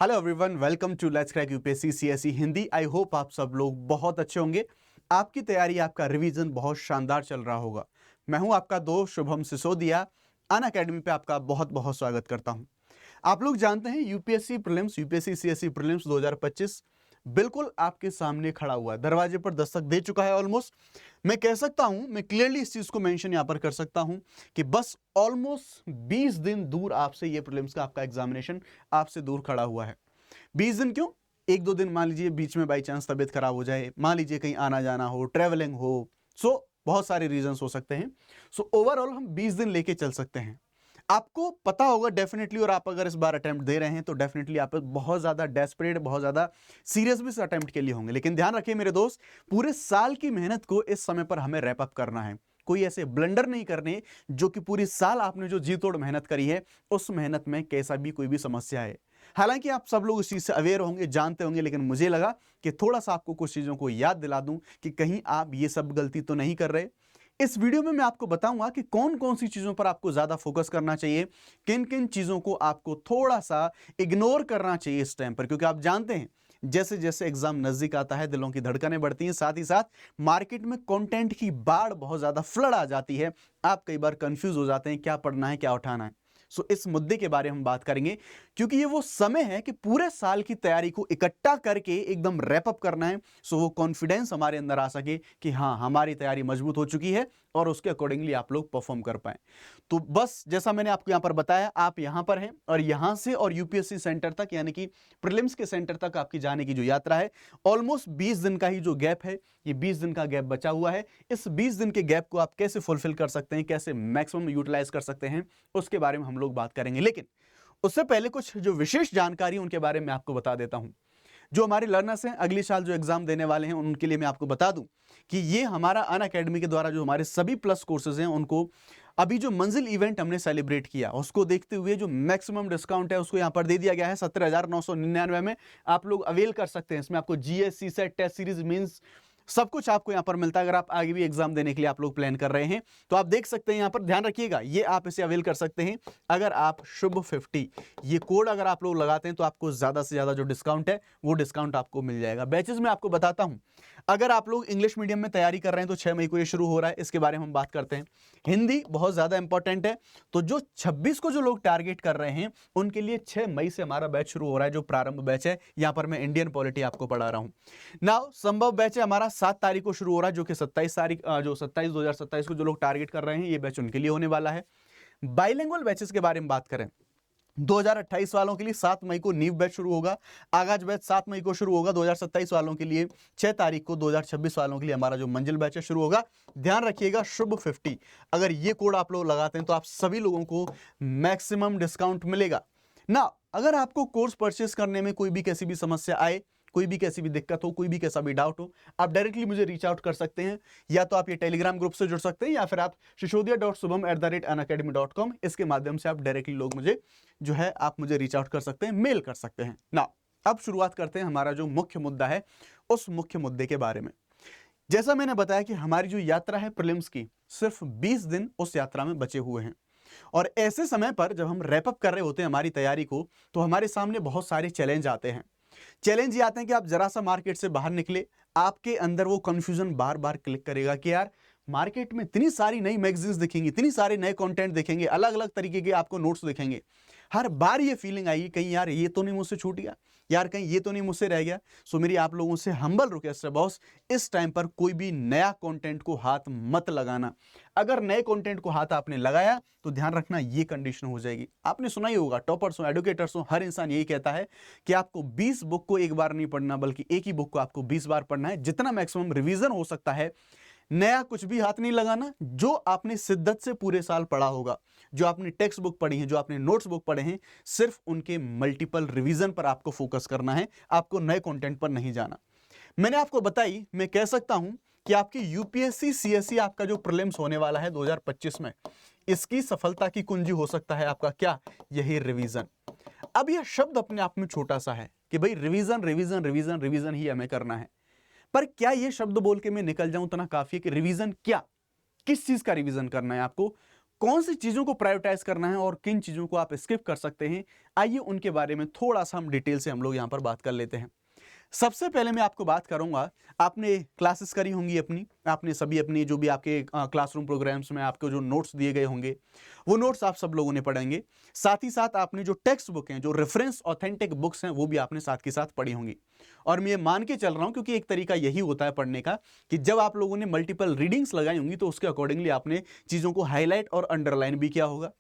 Hello everyone, welcome to let's crack UPSC CSE Hindi. I hope आप सब लोग बहुत अच्छे होंगे। आपकी तैयारी, आपका रिवीजन बहुत शानदार चल रहा होगा। मैं हूं आपका दोस्त शुभम सिसोदिया। अनअकैडमी पे आपका बहुत बहुत स्वागत करता हूं। आप लोग जानते हैं UPSC prelims, UPSC CSE prelims 2025 बिल्कुल आपके सामने खड़ा हुआ है, दरवाजे पर दस्तक दे चुका है ऑलमोस्ट। मैं कह सकता हूं, मैं क्लियरली इस चीज को मेंशन यहां पर कर सकता हूं कि बस ऑलमोस्ट 20 दिन दूर आपसे ये प्रीलिम्स का आपका एग्जामिनेशन आपसे दूर खड़ा हुआ है। 20 दिन क्यों? एक दो दिन मान लीजिए बीच में बाई चांस तबीयत खराब हो जाए, मान लीजिए कहीं आना जाना हो, ट्रेवलिंग हो, बहुत सारे रीजंस हो सकते हैं। ओवरऑल हम 20 दिन लेके चल सकते हैं। आपको पता होगा डेफिनेटली, और आप अगर इस बार अटेम्प्ट दे रहे हैं तो डेफिनेटली आप बहुत ज्यादा डेस्परेट, बहुत ज्यादा सीरियस भी इस अटेम्प्ट के लिए होंगे। लेकिन ध्यान रखिए मेरे दोस्त, पूरे साल की मेहनत को इस समय पर हमें रैप अप करना है। कोई ऐसे ब्लंडर नहीं करने जो कि पूरी साल आपने जो जी तोड़ मेहनत करी है उस मेहनत में कैसा भी कोई भी समस्या है। हालांकि आप सब लोग इस चीज से अवेयर होंगे, जानते होंगे, लेकिन मुझे लगा कि थोड़ा सा आपको कुछ चीजों को याद दिला दूं कि कहीं आप ये सब गलती तो नहीं कर रहे। इस वीडियो में मैं आपको बताऊंगा कि कौन कौन सी चीजों पर आपको ज्यादा फोकस करना चाहिए, किन किन चीजों को आपको थोड़ा सा इग्नोर करना चाहिए इस टाइम पर। क्योंकि आप जानते हैं जैसे जैसे एग्जाम नजदीक आता है दिलों की धड़कनें बढ़ती हैं, साथ ही साथ मार्केट में कंटेंट की बाढ़ बहुत ज्यादा फ्लड आ जाती है। आप कई बार कंफ्यूज हो जाते हैं क्या पढ़ना है, क्या उठाना है। इस मुद्दे के बारे में हम बात करेंगे, क्योंकि ये वो समय है कि पूरे साल की तैयारी को इकट्ठा करके एकदम रैप अप करना है। वो कॉन्फिडेंस हमारे अंदर आ सके कि हाँ, हमारी तैयारी मजबूत हो चुकी है और उसके अकॉर्डिंगली आप लोग परफॉर्म कर पाए। तो बस जैसा मैंने आपको यहां पर बताया, आप यहां पर हैं और यहां से और यूपीएससी सेंटर तक, यानी कि प्रीलिम्स के सेंटर तक आपकी जाने की जो यात्रा है, ऑलमोस्ट 20 दिन का ही जो गैप है, ये 20 दिन का गैप बचा हुआ है। इस 20 दिन के गैप को आप कैसे फुलफिल कर सकते हैं, कैसे मैक्सिमम यूटिलाइज कर सकते हैं, उसके बारे में हम लोग बात करेंगे। लेकिन उससे पहले कुछ जो विशेष जानकारी उनके बारे में आपको बता देता हूं। जो हमारे लर्नर्स हैं, अगले साल जो एग्जाम देने वाले हैं, उनके लिए मैं आपको बता दूं कि ये हमारा अनअकैडमी के द्वारा जो हमारे सभी प्लस कोर्सेज हैं, उनको अभी जो मंजिल इवेंट हमने सेलिब्रेट किया उसको देखते हुए जो मैक्सिमम डिस्काउंट है उसको यहां पर दे दिया गया है। 17,999 में आप लोग अवेल कर सकते हैं। इसमें आपको GS, CSAT, test series, means सब कुछ आपको यहां पर मिलता है। अगर आप आगे भी एग्जाम देने के लिए आप लोग प्लान कर रहे हैं तो आप देख सकते हैं यहां पर, ध्यान रखिएगा, ये आप इसे अवेल कर सकते हैं अगर आप शुभ 50 ये कोड अगर आप लोग लगाते हैं तो आपको ज्यादा से ज्यादा जो डिस्काउंट है वो डिस्काउंट आपको मिल जाएगा। बैचेस में आपको बताता हूं, अगर आप लोग इंग्लिश मीडियम में तैयारी कर रहे हैं तो 6 मई को ये शुरू हो रहा है, इसके बारे में हम बात करते हैं। हिंदी बहुत ज्यादा इंपॉर्टेंट है, तो जो 26 को जो लोग टारगेट कर रहे हैं उनके लिए 6 मई से हमारा बैच शुरू हो रहा है, जो प्रारंभ बैच है। यहां पर मैं इंडियन पॉलिटी आपको पढ़ा रहा हूं। नाउ संभव बैच है हमारा 7 तारीख को शुरू हो रहा है, जो कि 27 तारीख, जो 27/2027 को जो लोग टारगेट कर रहे हैं ये बैच उनके लिए होने वाला है। बाइलिंगुअल बैचेस के बारे में बात करें, 2028 वालों के लिए 7 मई को नीव बैच शुरू होगा। आगाज बैच 7 मई को शुरू होगा 2027 वालों के लिए। 6 तारीख को 2026 वालों के लिए हमारा जो मंजिल बैच है शुरू होगा। ध्यान रखिएगा, शुभ 50 अगर ये कोड आप लोग लगाते हैं तो आप सभी लोगों को मैक्सिमम डिस्काउंट मिलेगा ना। अगर आपको कोर्स परचेस करने में कोई भी कैसी भी समस्या आए, कोई भी कैसी भी दिक्कत हो, कोई भी कैसा भी डाउट हो, आप डायरेक्टली मुझे रीच आउट कर सकते हैं। या तो आप ये टेलीग्राम ग्रुप से जुड़ सकते हैं या फिर आप sishodia.subham@unacademy.com इसके माध्यम से आप डायरेक्टली लोग मुझे जो है आप मुझे रीच आउट कर सकते हैं, मेल कर सकते हैं ना। अब शुरुआत करते हैं हमारा जो मुख्य मुद्दा है उस मुख्य मुद्दे के बारे में। जैसा मैंने बताया कि हमारी जो यात्रा है प्रीलिम्स की, सिर्फ 20 दिन उस यात्रा में बचे हुए हैं। और ऐसे समय पर जब हम रैप अप कर रहे होते हैं हमारी तैयारी को, तो हमारे सामने बहुत सारे चैलेंज आते हैं। चैलेंज ये आते हैं कि आप जरा सा मार्केट से बाहर निकले, आपके अंदर वो कंफ्यूजन बार बार क्लिक करेगा कि यार मार्केट में इतनी सारी नई मैगजीन्स दिखेंगी, इतनी सारे नए कंटेंट दिखेंगे, अलग अलग तरीके के आपको नोट्स दिखेंगे। हर बार ये फीलिंग आएगी कहीं यार ये तो नहीं मुझसे छूट गया, यार कहीं ये तो नहीं मुझसे रह गया। मेरी आप लोगों से हम्बल रिक्वेस्ट है बॉस, इस टाइम पर कोई भी नया कंटेंट को हाथ मत लगाना। अगर नए कंटेंट को हाथ आपने लगाया तो ध्यान रखना ये कंडीशन हो जाएगी। आपने सुना ही होगा, टॉपर्स हो, एडुकेटर्स हो, हर इंसान यही कहता है कि आपको 20 बुक को एक बार नहीं पढ़ना, बल्कि एक ही बुक को आपको 20 बार पढ़ना है। जितना मैक्सिमम रिवीजन हो सकता है, नया कुछ भी हाथ नहीं लगाना। जो आपने शिद्दत से पूरे साल पढ़ा होगा, जो आपने टेक्स्ट बुक पढ़ी है, जो आपने नोट्स बुक पढ़े हैं, सिर्फ उनके मल्टीपल रिवीजन पर आपको फोकस करना है, आपको नए कंटेंट पर नहीं जाना। मैंने आपको बताई, मैं कह सकता हूं कि आपकी यूपीएससी सीएसई आपका जो प्रीलिम्स होने वाला है 2025 में, इसकी सफलता की कुंजी हो सकता है आपका क्या, यही रिवीजन। अब यह शब्द अपने आप में छोटा सा है कि भाई रिवीजन रिवीजन रिवीजन रिवीजन ही हमें करना है, पर क्या यह शब्द बोल के मैं निकल जाऊं इतना काफी है कि रिवीजन क्या, किस चीज का रिवीजन करना है आपको, कौन सी चीजों को प्रायोरिटाइज करना है और किन चीजों को आप स्किप कर सकते हैं, आइए उनके बारे में थोड़ा सा हम डिटेल से हम लोग यहां पर बात कर लेते हैं। सबसे पहले मैं आपको बात करूंगा, आपने क्लासेस करी होंगी अपनी, आपने सभी अपनी जो भी आपके क्लासरूम प्रोग्राम्स में आपको जो नोट्स दिए गए होंगे वो नोट्स आप सब लोगों ने पढ़ेंगे। साथ ही साथ आपने जो टेक्स्ट बुक हैं, जो रेफरेंस ऑथेंटिक बुक्स हैं, वो भी आपने साथ के साथ पढ़ी होंगी। और मैं ये मान के चल रहा हूं क्योंकि एक तरीका यही होता है पढ़ने का कि जब आप लोगों ने मल्टीपल रीडिंग्स लगाई होंगी तो उसके अकॉर्डिंगली आपने चीजों को हाईलाइट और अंडरलाइन भी किया होगा।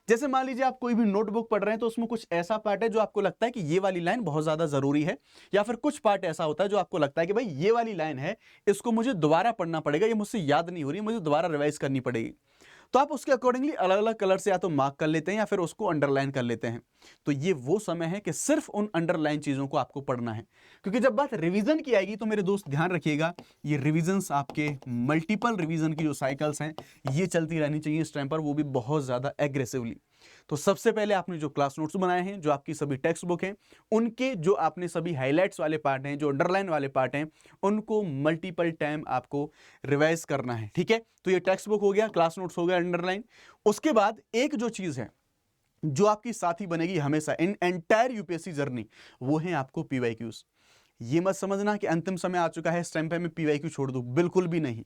जैसे मान लीजिए आप कोई भी नोटबुक पढ़ रहे हैं तो उसमें कुछ ऐसा पार्ट है जो आपको लगता है कि ये वाली लाइन बहुत ज्यादा जरूरी है, या फिर कुछ पार्ट ऐसा होता है जो आपको लगता है कि भाई ये वाली लाइन है, इसको मुझे दोबारा पढ़ना पड़ेगा, ये मुझसे याद नहीं हो रही, मुझे दोबारा रिवाइज करनी पड़ेगी। तो आप उसके अकॉर्डिंगली अलग अलग कलर से या तो मार्क कर लेते हैं या फिर उसको अंडरलाइन कर लेते हैं। तो ये वो समय है कि सिर्फ उन अंडरलाइन चीजों को आपको पढ़ना है, क्योंकि जब बात रिवीजन की आएगी तो मेरे दोस्त ध्यान रखिएगा, ये रिवीजन्स आपके मल्टीपल रिवीजन की जो साइकिल्स हैं ये चलती रहनी चाहिए इस टाइम पर, वो भी बहुत ज्यादा एग्रेसिवली। तो सबसे पहले आपने जो क्लास नोट्स बनाए हैं, जो आपकी सभी टेक्स्ट बुक हैं, उनके जो आपने सभी हाइलाइट्स वाले पार्ट हैं, जो अंडरलाइन वाले पार्ट हैं, उनको मल्टीपल टाइम आपको रिवाइज करना है। ठीक है, तो ये टेक्स्ट बुक हो गया, क्लास नोट्स हो गया, अंडरलाइन। उसके बाद एक जो चीज है जो आपकी साथी बनेगी हमेशा इन एंटायर यूपीएससी जर्नी, वो है आपको पीवाईक्यूज। ये मत समझना कि अंतिम समय आ चुका है इस टाइम पे मैं पीवाईक्यू छोड़ दूं, बिल्कुल भी नहीं।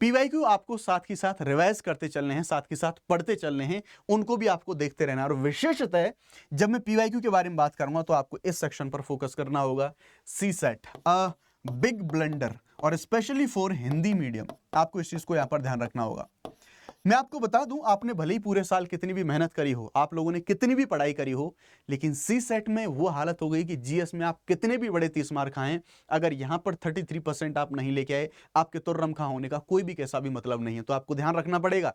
पीवाईक्यू आपको साथ ही साथ रिवाइज करते चलने हैं, साथ ही साथ पढ़ते चलने हैं, उनको भी आपको देखते रहना है। और विशेषतः जब मैं पीवाईक्यू के बारे में बात करूंगा तो आपको इस सेक्शन पर फोकस करना होगा, सी सेट अ बिग ब्लंडर, और स्पेशली फॉर हिंदी मीडियम आपको इस चीज को यहां पर ध्यान रखना होगा। मैं आपको बता दूं, आपने भले ही पूरे साल कितनी भी मेहनत करी हो, आप लोगों ने कितनी भी पढ़ाई करी हो, लेकिन सी सेट में वो हालत हो गई कि जीएस में आप कितने भी बड़े 30 मार्क आए, अगर यहां पर 33% आप नहीं लेके आए, आपके तुर्रम खा होने का कोई भी कैसा भी मतलब नहीं है। तो आपको ध्यान रखना पड़ेगा,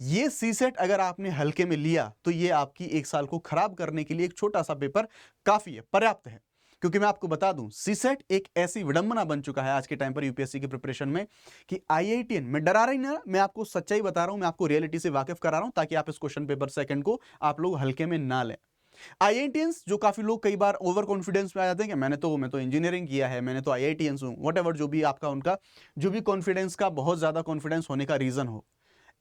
ये सी सेट अगर आपने हल्के में लिया तो ये आपकी एक साल को खराब करने के लिए एक छोटा सा पेपर काफी है, पर्याप्त है। क्योंकि मैं आपको बता दूं, सीसेट एक ऐसी विडंबना बन चुका है आज के टाइम पर यूपीएससी की प्रिपरेशन में कि आईआईटीएन, मैं डरा रही ना, मैं आपको सच्चाई बता रहा हूं, मैं आपको रियलिटी से वाकिफ करा रहा हूं ताकि आप इस क्वेश्चन पेपर सेकंड को आप लोग हल्के में ना लें। आईआईटीएंस, जो काफी लोग कई बार ओवर कॉन्फिडेंस में आ जाते हैं कि मैं तो इंजीनियरिंग किया है, मैंने तो आईआईटीएंस हूं, व्हाटएवर जो भी आपका उनका जो भी कॉन्फिडेंस का बहुत ज्यादा कॉन्फिडेंस होने का रीजन हो,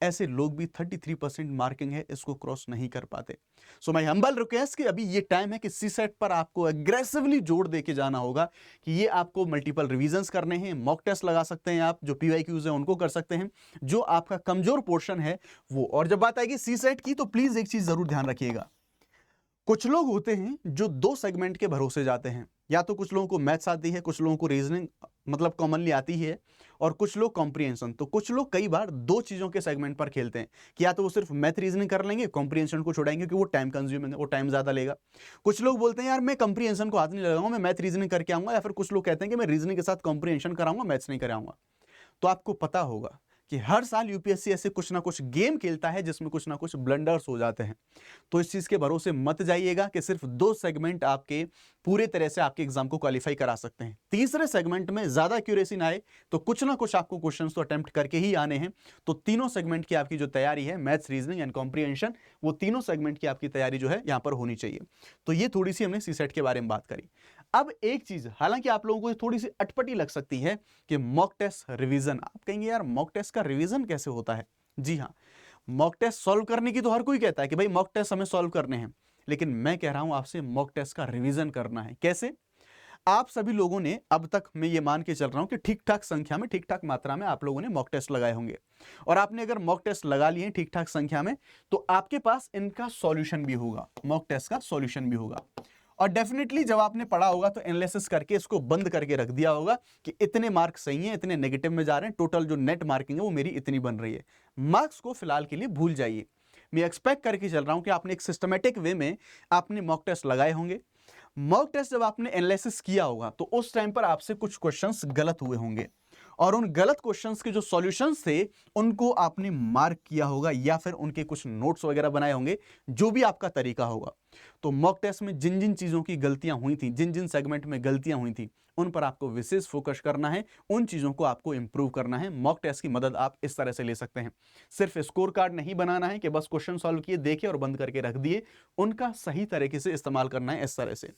ऐसे लोग भी 33% मार्किंग है इसको क्रॉस नहीं कर पाते। सो माय हम्बल रिक्वेस्ट कि अभी ये टाइम है कि सी सेट पर आपको एग्रेसिवली जोर देके जाना होगा कि ये आपको मल्टीपल रिवीजन्स करने हैं, मॉक टेस्ट लगा सकते हैं आप, जो पीवाईक्यूज है उनको कर सकते हैं, जो आपका कमजोर पोर्शन है वो। और जब बात आएगी सी सेट की तो प्लीज एक चीज जरूर ध्यान रखिएगा, कुछ लोग होते हैं जो दो सेगमेंट के भरोसे जाते हैं, या तो कुछ लोगों को मैथ्स आती है, कुछ लोगों को रीजनिंग मतलब कॉमनली आती है, और कुछ लोग कॉम्प्रिहेंशन। तो कुछ लोग कई बार दो चीजों के सेगमेंट पर खेलते हैं कि या तो वो सिर्फ मैथ रीजनिंग कर लेंगे, कॉम्प्रिहेंशन को छोड़ाएंगे क्योंकि वो टाइम कंज्यूमिंग है, वो टाइम ज्यादा लेगा। कुछ लोग बोलते हैं यार मैं कॉम्प्रिहेंशन को हाथ नहीं लगाऊंगा, मैं मैथ रीजनिंग करके आऊंगा, या फिर कुछ लोग कहते हैं कि मैं रीजनिंग के साथ कॉम्प्रिहेंशन कराऊंगा, मैथ्स नहीं कराऊंगा। तो आपको पता होगा कि हर साल यूपीएससी ऐसे कुछ ना कुछ गेम खेलता है जिसमें कुछ ना कुछ ब्लंडर्स हो जाते हैं। तो इस चीज के भरोसे मत जाइएगा कि सिर्फ दो सेगमेंट आपके पूरे तरह से आपके एग्जाम को क्वालिफाई करा सकते हैं। तीसरे सेगमेंट में ज्यादा एक्यूरेसी ना आए तो कुछ ना कुछ आपको क्वेश्चंस तो अटेम्प्ट करके ही आने हैं। तो तीनों सेगमेंट की आपकी जो तैयारी है, मैथ्स, रीजनिंग एंड कॉम्प्रिहेंशन, वो तीनों सेगमेंट की आपकी तैयारी जो है यहां पर होनी चाहिए। तो ये थोड़ी सी हमने सी सेट के बारे में बात करी। अब एक चीज, हालांकि आप लोगों को थोड़ी सी अटपटी लग सकती है कि मॉक टेस्ट रिवीजन, आप कहेंगे यार मॉक टेस्ट का रिवीजन कैसे होता है। जी हाँ, मॉक टेस्ट सॉल्व करने की तो हर कोई कहता है कि भाई मॉक टेस्ट हमें सॉल्व करने हैं, लेकिन मैं कह रहा हूं आपसे मॉक टेस्ट का रिवीजन करना है। कैसे? आप सभी लोगों ने अब तक, मैं ये मान के चल रहा हूं कि ठीक ठाक संख्या में, ठीक ठाक मात्रा में आप लोगों ने मॉक टेस्ट लगाए होंगे, और आपने अगर मॉक टेस्ट लगा लिए ठीक ठाक संख्या में तो आपके पास इनका सॉल्यूशन भी होगा, मॉक टेस्ट का सॉल्यूशन भी होगा। और डेफिनेटली जब आपने पढ़ा होगा तो एनालिसिस करके इसको बंद करके रख दिया होगा कि इतने मार्क सही हैं, इतने नेगेटिव में जा रहे हैं, टोटल जो नेट मार्किंग है वो मेरी इतनी बन रही है। मार्क्स को फिलहाल के लिए भूल जाइए। मैं एक्सपेक्ट करके चल रहा हूं कि आपने एक सिस्टमेटिक वे में आपने मॉक टेस्ट लगाए होंगे। मॉक टेस्ट जब आपने एनालिसिस किया होगा तो उस टाइम पर आपसे कुछ क्वेश्चंस गलत हुए होंगे, और उन गलत क्वेश्चंस के जो सॉल्यूशंस थे उनको आपने मार्क किया होगा, या फिर उनके कुछ नोट्स वगैरह बनाए होंगे, जो भी आपका तरीका होगा। तो मॉक टेस्ट में जिन जिन चीजों की गलतियां हुई थी, जिन जिन सेगमेंट में गलतियां हुई थी, उन पर आपको विशेष फोकस करना है, उन चीजों को आपको इंप्रूव करना है। मॉक टेस्ट की मदद आप इस तरह से ले सकते हैं। सिर्फ स्कोर कार्ड नहीं बनाना है कि बस क्वेश्चन सॉल्व किए, देखे और बंद करके रख दिए, उनका सही तरीके से इस्तेमाल करना है इस तरह से।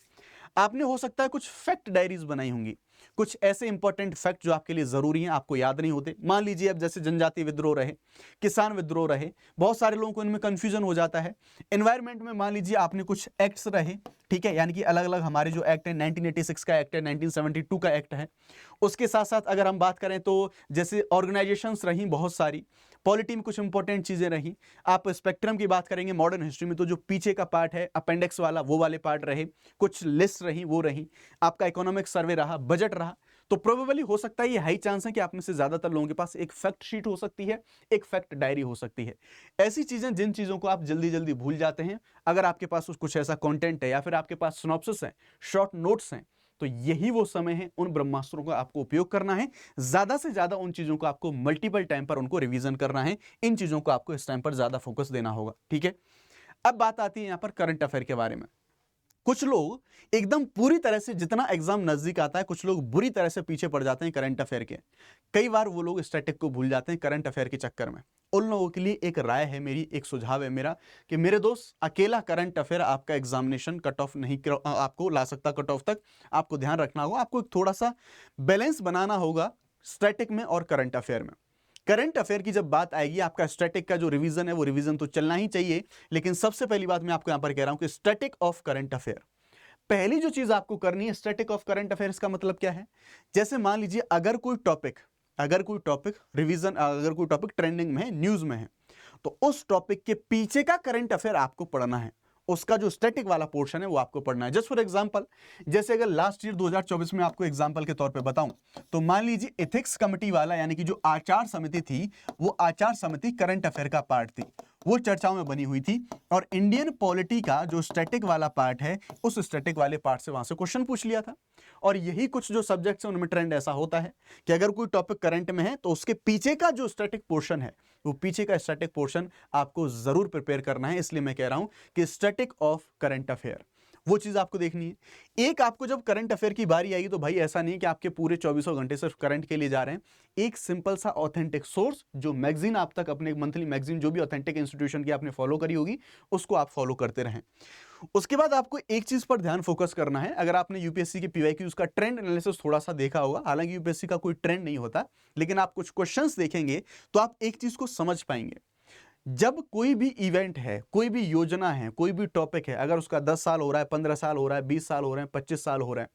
आपने हो सकता है कुछ फैक्ट डायरीज बनाई होंगी, कुछ ऐसे इंपॉर्टेंट फैक्ट जो आपके लिए जरूरी हैं, आपको याद नहीं होते। मान लीजिए अब जैसे जनजातीय विद्रोह रहे, किसान विद्रोह रहे, बहुत सारे लोगों को इनमें कंफ्यूजन हो जाता है। एनवायरमेंट में मान लीजिए आपने कुछ एक्ट्स रहे, ठीक है, यानी कि अलग अलग हमारे जो एक्ट है, 1986 का एक्ट है, 1972 का एक्ट है। उसके साथ साथ अगर हम बात करें तो जैसे ऑर्गेनाइजेशंस रही बहुत सारी, पॉलिटी में कुछ इंपॉर्टेंट चीजें रही। आप स्पेक्ट्रम की बात करेंगे मॉडर्न हिस्ट्री में तो जो पीछे का पार्ट है अपेंडिक्स वाला, वो वाले पार्ट रहे, कुछ लिस्ट रही वो रही, आपका इकोनॉमिक सर्वे रहा, बजट रहा। तो प्रोबेबली हो सकता है, ये हाई चांस है कि आप में से ज्यादातर लोगों के पास एक फैक्ट शीट हो सकती है, एक फैक्ट डायरी हो सकती है। ऐसी चीजें जिन चीजों को आप जल्दी जल्दी भूल जाते हैं, अगर आपके पास कुछ ऐसा कंटेंट है या फिर आपके पास सिनॉप्सिस है, शॉर्ट नोट्स हैं, तो यही वो समय है उन ब्रह्मास्त्रों का आपको उपयोग करना है। ज्यादा से ज्यादा उन चीजों को आपको मल्टीपल टाइम पर उनको रिवीजन करना है। इन चीजों को आपको इस टाइम पर ज्यादा फोकस देना होगा, ठीक है। अब बात आती है यहां पर करंट अफेयर के बारे में। कुछ लोग एकदम पूरी तरह से, जितना एग्जाम नजदीक आता है, कुछ लोग बुरी तरह से पीछे पड़ जाते हैं करंट अफेयर के। कई बार वो लोग स्टैटिक को भूल जाते हैं करंट अफेयर के चक्कर में। उन लोगों के लिए एक राय है मेरी, एक सुझाव है मेरा कि मेरे दोस्त, अकेला करंट अफेयर आपका एग्जामिनेशन कट ऑफ नहीं आपको ला सकता कट ऑफ तक। आपको ध्यान रखना होगा, आपको थोड़ा सा बैलेंस बनाना होगा स्टैटिक में और करंट अफेयर में। करंट अफेयर की जब बात आएगी, आपका स्टैटिक का जो रिवीजन है वो रिवीजन तो चलना ही चाहिए, लेकिन सबसे पहली बात मैं आपको यहां पर कह रहा हूं कि स्टैटिक ऑफ करंट अफेयर, पहली जो चीज आपको करनी है, स्टैटिक ऑफ करंट अफेयर्स का मतलब क्या है। जैसे मान लीजिए अगर कोई टॉपिक रिवीजन, अगर कोई टॉपिक ट्रेंडिंग में है, न्यूज में है, तो उस टॉपिक के पीछे का करंट अफेयर आपको पढ़ना है, उसका जो स्टैटिक वाला पोर्शन है वो आपको पढ़ना है। जस्ट फॉर एग्जांपल, जैसे अगर लास्ट ईयर 2024 में आपको एग्जांपल के तौर पे बताऊं, तो मान लीजिए एथिक्स कमिटी वाला, यानी कि जो आचार समिति थी, वो आचार समिति करंट अफेयर का पार्ट थी, वो चर्चाओं में बनी हुई थी। और इंडियन पॉलिटी का जो स्टैटिक वाला पार्ट है, उस स्टैटिक वाले पार्ट से वहां से क्वेश्चन पूछ लिया था। और यही कुछ जो सब्जेक्ट्स हैं उनमें ट्रेंड ऐसा होता है कि अगर कोई टॉपिक करंट में है तो उसके पीछे का जो स्टैटिक पोर्शन है, वो पीछे का स्टैटिक पोर्शन आपको जरूर प्रिपेयर करना है। इसलिए मैं कह रहा हूं कि स्टैटिक ऑफ करंट अफेयर, वो चीज आपको देखनी है। एक आपको जब करंट अफेयर की बारी आएगी तो भाई ऐसा नहीं कि आपके पूरे 24 घंटे सिर्फ करंट के लिए जा रहे हैं। एक सिंपल सा ऑथेंटिक सोर्स, जो मैगजीन आप तक अपने मंथली मैगजीन जो भी ऑथेंटिक इंस्टीट्यूशन की आपने फॉलो करी होगी, उसको आप फॉलो करते रहें। उसके बाद आपको एक चीज पर ध्यान फोकस करना है। अगर आपने यूपीएससी के पीवाईक्यूज का ट्रेंड एनालिसिस थोड़ा सा देखा होगा, हालांकि यूपीएससी का कोई ट्रेंड नहीं होता, लेकिन आप कुछ क्वेश्चंस देखेंगे तो आप एक चीज को समझ पाएंगे। जब कोई भी इवेंट है, कोई भी योजना है, कोई भी टॉपिक है, अगर उसका 10 साल हो रहा है, 15 साल हो रहा है, 20 साल हो रहे हैं, 25 साल हो रहे हैं,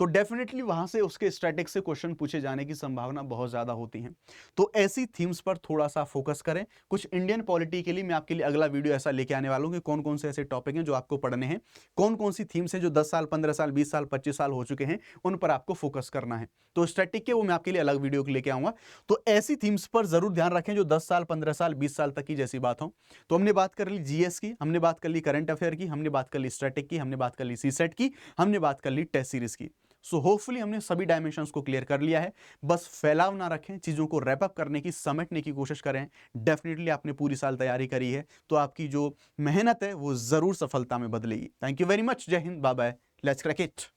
तो डेफिनेटली वहां से उसके स्टैटिक से क्वेश्चन पूछे जाने की संभावना बहुत ज्यादा होती है। तो ऐसी थीम्स पर थोड़ा सा फोकस करें। कुछ इंडियन पॉलिटी के लिए मैं आपके लिए अगला वीडियो ऐसा लेके आने वाला हूं कि कौन कौन से ऐसे टॉपिक हैं जो आपको पढ़ने हैं, कौन कौन सी थीम्स हैं जो 10 साल, 15 साल, 20 साल, 25 साल हो चुके हैं, उन पर आपको फोकस करना है। तो स्टैटिक के वो मैं आपके लिए अलग वीडियो लेके आऊंगा। तो ऐसी थीम्स पर जरूर ध्यान रखें जो 10 साल, 15 साल, 20 साल तक की जैसी बात हो। तो हमने बात कर ली जीएस की, हमने बात कर ली करंट अफेयर की, हमने बात कर ली स्टैटिक की, हमने बात कर ली सीसेट की, हमने बात कर ली टेस्ट सीरीज की। सो होपफुली हमने सभी डायमेंशंस को क्लियर कर लिया है। बस फैलाव ना रखें, चीजों को रैप अप करने की, समेटने की कोशिश करें। डेफिनेटली आपने पूरी साल तैयारी करी है तो आपकी जो मेहनत है वो जरूर सफलता में बदलेगी। Thank you very much. जय हिंद, bye bye, let's crack it.